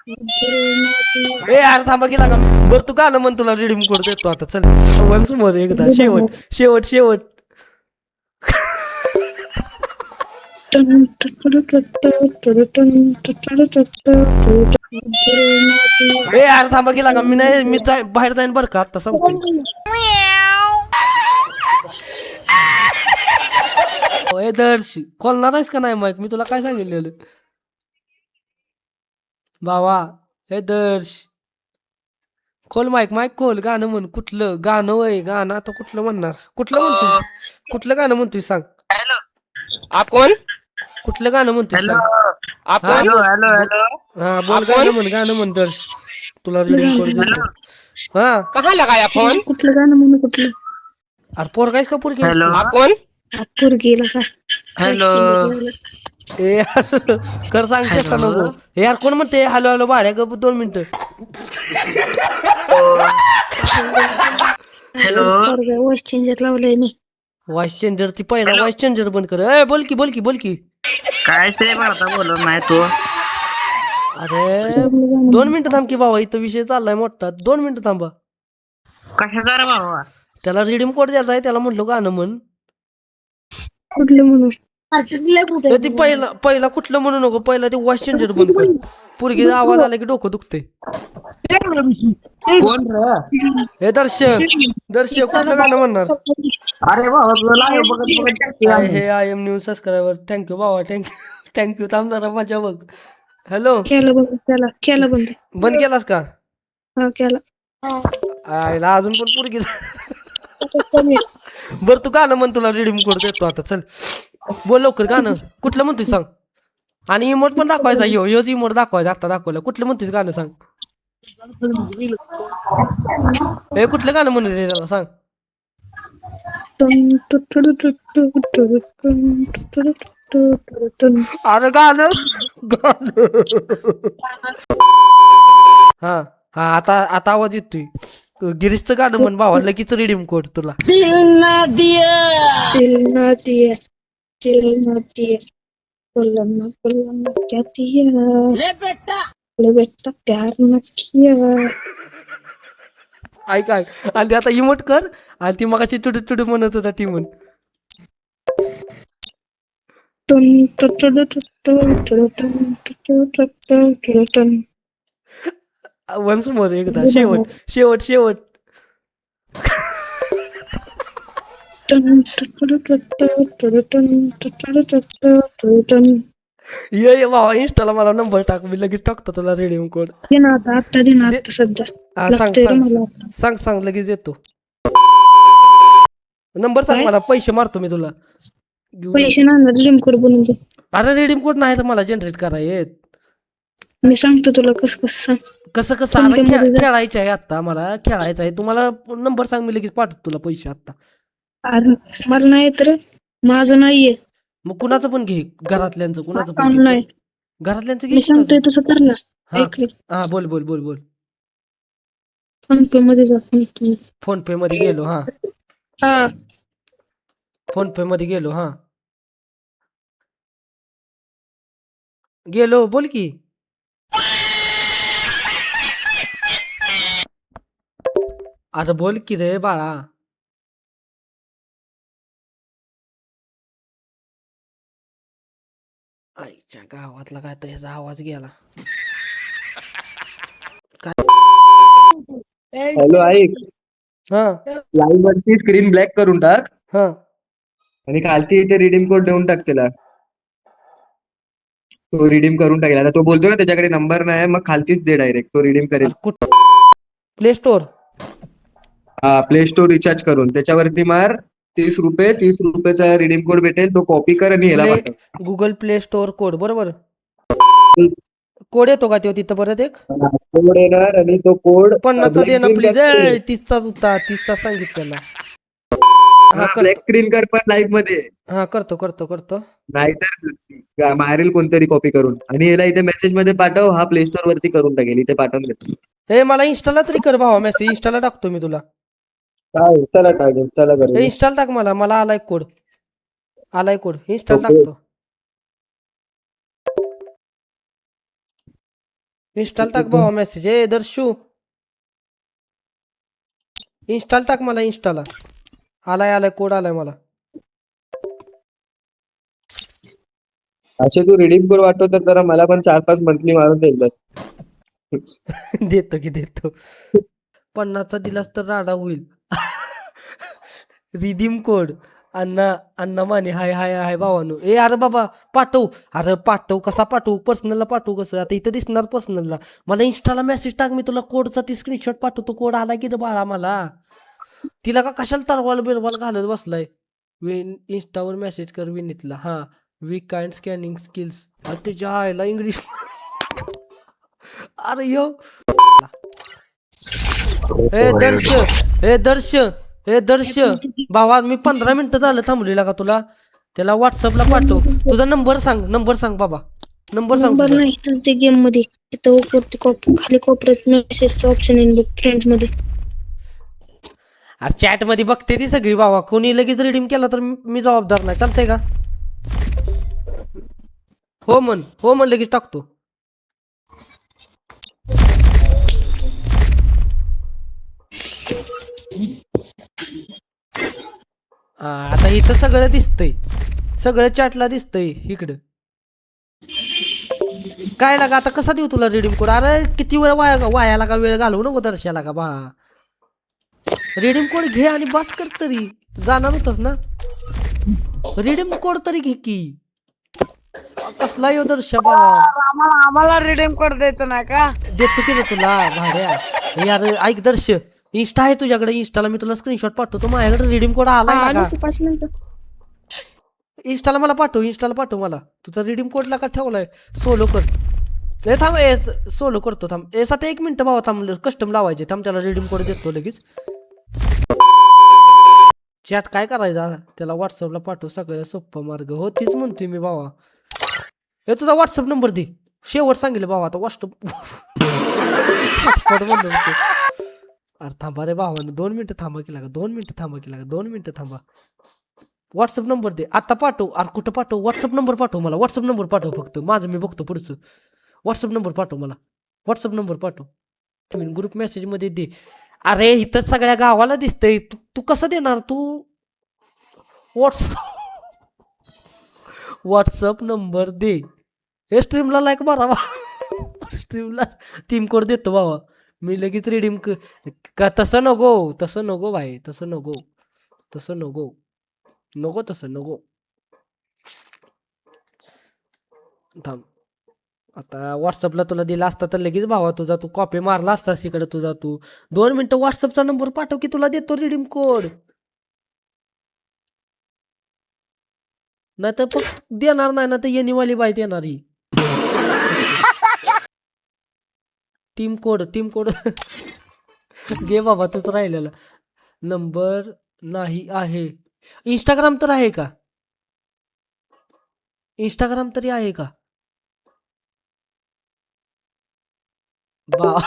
ए यार थांबा गेला का बरं तू गाणं म्हण तुला रिडीम कोड देतो आता चल वन्स मोर एकदा शेवट शेवट शेवट ए यार थांबा गेला का मी नाही मी बाहेर जाईन बरं का आता संपीन ए दर्श खोलणार आहेस का नाही माईक मी तुला काय सांगितलेलं बाबा हे दर्श खोल माईक माईक खोल गाणं म्हण कुठलं गाणं वय गाणं आता कुठलं म्हणणार कुठलं म्हणतोय कुठलं गाणं म्हणतोय सांग हेलो आप कौन? कुठलं गाणं म्हणतोय हेलो सांग आप हा? कौन? हेलो हेलो हेलो हा बोल गाणं म्हण दर्श तुला रिडीम कोड देतो हा कहाँ लगाया फोन? कुठलं गाणं म्हणू कुठलं अरे पोरगायस का पोरगी आहेस हेलो तू? आप कौन? पोरगीला का हेलो ए यार कर सांग चेष्टा नको ए यार कोण म्हणते हॅलो हॅलो बाहेर ग 2 मिनिटं हेलो पोरगा वॉइस चेंजर लावलंय मी व्हॉइस चेंजर ती पहिला व्हॉइस चेंजर बंद कर ए बोल की बोल की बोल की काय ते म्हणता बोलत नाही तू अरे 2 मिनिटं थांब की बाबा इथं विषय चाललाय मोठा 2 मिनिटं थांबा कशाचा रे बाबा त्याला रिडीम कोड द्यायचा आहे त्याला म्हटलं गाणं म्हण कुठलं म्हणू तर ती पहिला कुठलं म्हणू नको पहिला ते व्हॉइस चेंजर बंद कर पोरगीचा आवाज आला की डोकं दुखते कोण रे हे दर्शक कुठलं गाणं म्हणणार अरे बाबा तुला live बघत बघत हे I am new subscriber thank you बाबा थँक्यू थांब जरा माझ्या बघ हॅलो केलं बंद केलं बंद बंद केलास का हा केला आयला अजून पण पोरगी बर तू गाणं म्हण तुला रिडीम कोड देतो आता चल बोल लवकर गाणं कुठलं म्हणतोय सांग आणि इमोट पण दाखवायचा ह्योच इमोट दाखवायचा आता दाखवला कुठलं म्हणतोय गाणं सांग हे कुठलं गाणं म्हणत त्याला सांग अरे गाणं गाणं हा हा आता आता आवाज येतोय गिरीशचं गाणं म्हण भावा लगेच रिडीम कोड तुला दिल ना दिया कुल्लम क्या दिया ले बेटा प्यार न किया ऐक आणि आता इमोट कर आणि ती मगाशी टुडू टुडू म्हणत होता ती म्हण वन्स मोर एकदा शेवट शेवट शेवट ये भावा इंस्टाला मला नंबर टाक मी लगेच टाकतो तुला रिडीम कोड आता सध्या हा सांग लागतंय रे मला सांग सांग सांग लगेच येतो नंबर सांग काय? मला पैसे मारतो मी तुला पैसे ना ड्रीम कोड बनवून दे अरे रिडीम कोड नाही तर मला जनरेट करायला मी सांगतो तुला कसं सांग कसं कसं आता खेळायचं आहे आता मला खेळायचं आहे तुम्हाला नंबर सांग मी लगेच पाठवतो तुला पैसे आता अरे मला नाही तर माझं नाहीये मग कुणाचं पण घे घरातल्यांचं कुणाचं पण अकाउंट घे नाही घरातल्यांचं घे मी सांगतोय कुणाचं तसं कर ना हा ऐक हा बोल बोल बोल बोल फोन पे मध्ये जा फोन पे फोन पे मध्ये गेलो हा हा फोन पे मध्ये गेलो हा गेलो बोल की आता बोल की रे बाळा आईच्या गावातला काय तर ह्याचा आवाज गेला हॅलो ऐक हा लाईव्ह वरती स्क्रीन ब्लॅक करून टाक हा आणि खालती इथे रिडीम कोड देऊन टाक त्याला तो रिडीम करून टाकेल आता तो बोलतो ना त्याच्याकडे नंबर नाही मग खालतीच दे डायरेक्ट तो रिडीम करेल अरे कुठ प्ले स्टोर हा प्ले स्टोर रिचार्ज करून त्याच्यावरती मार 30 रुपये 30 रुपयाचा रिडीम कोड भेटेल तो कॉपी कर आणि ह्याला पाठव गुगल प्ले स्टोर कोड बरोबर कोड येतो का तो तिथं परत एक कोड येणार आणि तो कोड 50चा दे ना प्लीज ब्लॅक 30चाच होता 30चा सांगितलेला हा स्क्रीन कर पण लाईव्ह मध्ये हा करतो नाहीतर मारेल कोणतरी कॉपी करून आणि याला इथे मेसेज मध्ये पाठव हा प्ले स्टोर वरती करून टाकेल इथे पाठवून देतो हे मला इंस्टाला तरी कर भावा मेसेज इंस्टाला टाकतो मी तुला काय चला टाकेल चला हे करू इंस्टाला टाक मला आलाय कोड इंस्टाला ओके. टाकतो इन्स्टॉल टाक भावा मेसेज. ए दर्शू इन्स्टॉल टाक मला. इन्स्टॉला आलाय कोड आलाय मला. असे तू रिडीम कोड वाटतो तर जरा मला पण 4-5 मंथली मारून दे एकदा. देतो की देतो. 50चा दिलास तर राडा होईल. रिडीम कोड अण्णा माने. हाय हाय हाय भावानो. ए अरे बाबा पाठव. अरे पाठव कसा पाठवू? पर्सनलला पाठवू कसं? आता इथं दिसणार पर्सनलला. मला इन्स्टाला मेसेज टाक. मी तुला कोडचा ती स्क्रीनशॉट पाठवतो. कोड आला की रे बाळा मला. तिला का कशाला तरवाल बिरवाल घालत बसलाय? इन्स्टावर मेसेज कर विनीतला. हा वी काइंड स्कॅनिंग स्किल्स. तुझ्या आयला इंग्लिश. अरे यो हे दर्श भावा मी 15 मिनिटं झालं थांबलेला का तुला? त्याला व्हॉट्सअपला पाठव. तुझा नंबर सांग बाबा. नंबर सांग नंबर तुझा. नाही तर ते गेम मध्ये इथं खाली कोपऱ्यात मेसेजचं ऑप्शन आहे बघ फ्रेंड्स मध्ये. अरे चॅट मध्ये बघते ती सगळी भावा. कोणी लगेच रिडीम केला तर मी जबाबदार नाही. चालतंय का? हो म्हण लगेच टाकतो. आता इथं सगळं दिसतंय. सगळं चॅटला दिसतंय इकडं. काय लागा आता कसा देऊ तुला रिडीम कोड? अरे किती वेळ वायाला का वेळ घालवू नको दर्शाला का बा. रिडीम कोड घे आणि बस कर तरी. जाणार होतस ना? रिडीम कोड तरी घे की. कसला येऊ दर्शा बाबा. आम्हाला रिडीम कोड द्यायचं नाही का? देतो की रे तुला भाड्या. यार ऐक दर्श, इन्स्टा आहे तुझ्याकडे? इन्स्टाला मी तुला स्क्रीनशॉट पाठवतो. माझ्याकडे रिडीम कोड आलाय का? 5 मिनिटं. इन्स्टाला मला पाठव मला. तुझा रिडीम कोडला का ठेवलाय? सोलो कर. ए थांब. सोलो करतो थांब. सात 1 मिनिट भावा थांब. कस्टम लावायचे थांब. त्याला रिडीम कोड देतो लगेच. चॅट काय करायचा? त्याला व्हॉट्सअपला पाठव. सगळ्यात सोपा मार्ग. हो तीच म्हणतोय मी भावा. हे तुझा व्हॉट्सअप नंबर दे. शेवट सांगितलं भावा. आता व्हॉट्सअप अरे थांबा रे भावा. 2 मिनिटं थांबा की लागा. 2 मिनिटं थांबा. व्हॉट्सअप नंबर दे. आता पाठव. अरे कुठं पाठव? व्हॉट्सअप नंबर पाठव मला. व्हॉट्सअप नंबर पाठव फक्त. माझं मी बघतो पुढचं. व्हॉट्सअप नंबर पाठव मला. व्हॉट्सअप नंबर पाठव. तुम्ही ग्रुप मेसेज मध्ये दे. अरे इथं सगळ्या गावाला दिसतंय. तू कसं देणार? तू व्हॉट्सअप नंबर दे. हे स्ट्रीमला लाईक मारा. स्ट्रीमला टीम कोड देतो बाबा. मी लगेच रिडीम का? तसं नको भाई. तसं नको. थांब. आता व्हॉट्सअपला तुला दिला असता तर लगेच भावा तुझा तू कॉपी मारला असतास इकडे तुझा तू. 2 मिनिटं व्हॉट्सअपचा नंबर पाठव की तुला देतो रिडीम कोड. नाही तर फक्त देणार नाही ना तर येणीवाली बाई देणार ही. टीम कोड घे बाबा. तुझं राहिलेला नंबर नाही आहे. इंस्टाग्राम तर आहे का? इंस्टाग्राम तरी आहे का बा?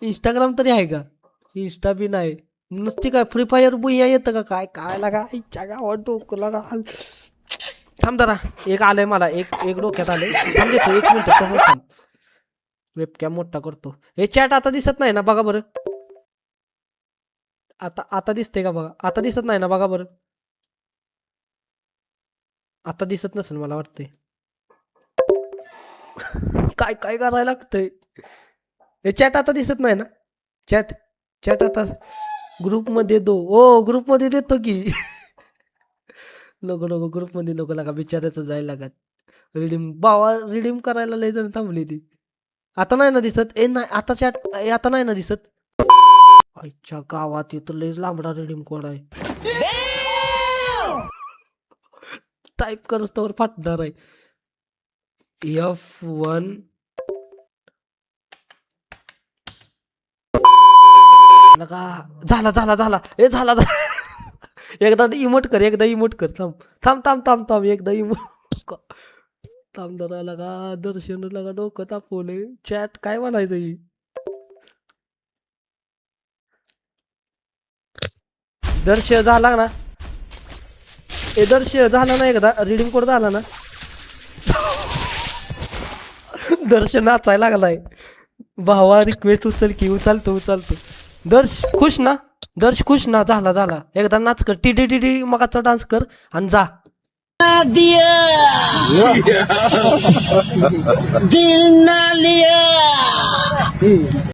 इंस्टाग्राम तरी आहे का? इंस्टा बी नाही. नुसती काय फ्री फायर बुया येतं का काय लागा? इच्छा गावात डोकं लागा. थांब जरा. एक आलंय मला. एक डोक्यात आलंय. थांब देतो 1 मिनिट. तसंच थांब. वेबकॅम मोठा करतो. हे चॅट आता दिसत नाही ना बघा बरं. आता दिसतंय का बघा? आता दिसत नाही ना बघा बरं. आता दिसत नसेल मला वाटतंय. काय करायला लागतंय? हे चॅट आता दिसत नाही ना? चॅट आता ग्रुपमध्ये ग्रुपमध्ये देतो की. नको ग्रुपमध्ये नको लागा. बिचारायचं जायला लागत. रिडीम करायला लय जण थांबली ती. आता नाही ना दिसत? नाही आता चॅट आता नाही ना दिसत. अच्छा गावात येतो लय लांबडा रिडीम कोड आहे. टाईप करस तर फाटणार आहे. F1 झाला. एकदा इमोट कर. थांब. एकदा इमोट थांब जरा लगा. दर्शन लगा डोकं तापवले. चॅट काय म्हणायचं ही? दर्श झाला ना? दर्श झाला ना? एकदा रिडीम कोड झाला ना? दर्श नाचायला लागलाय. भावा रिक्वेस्ट उचलतो. दर्श खुश ना? झाला एकदा नाच कर. टी मगाचा डान्स कर आणि जा.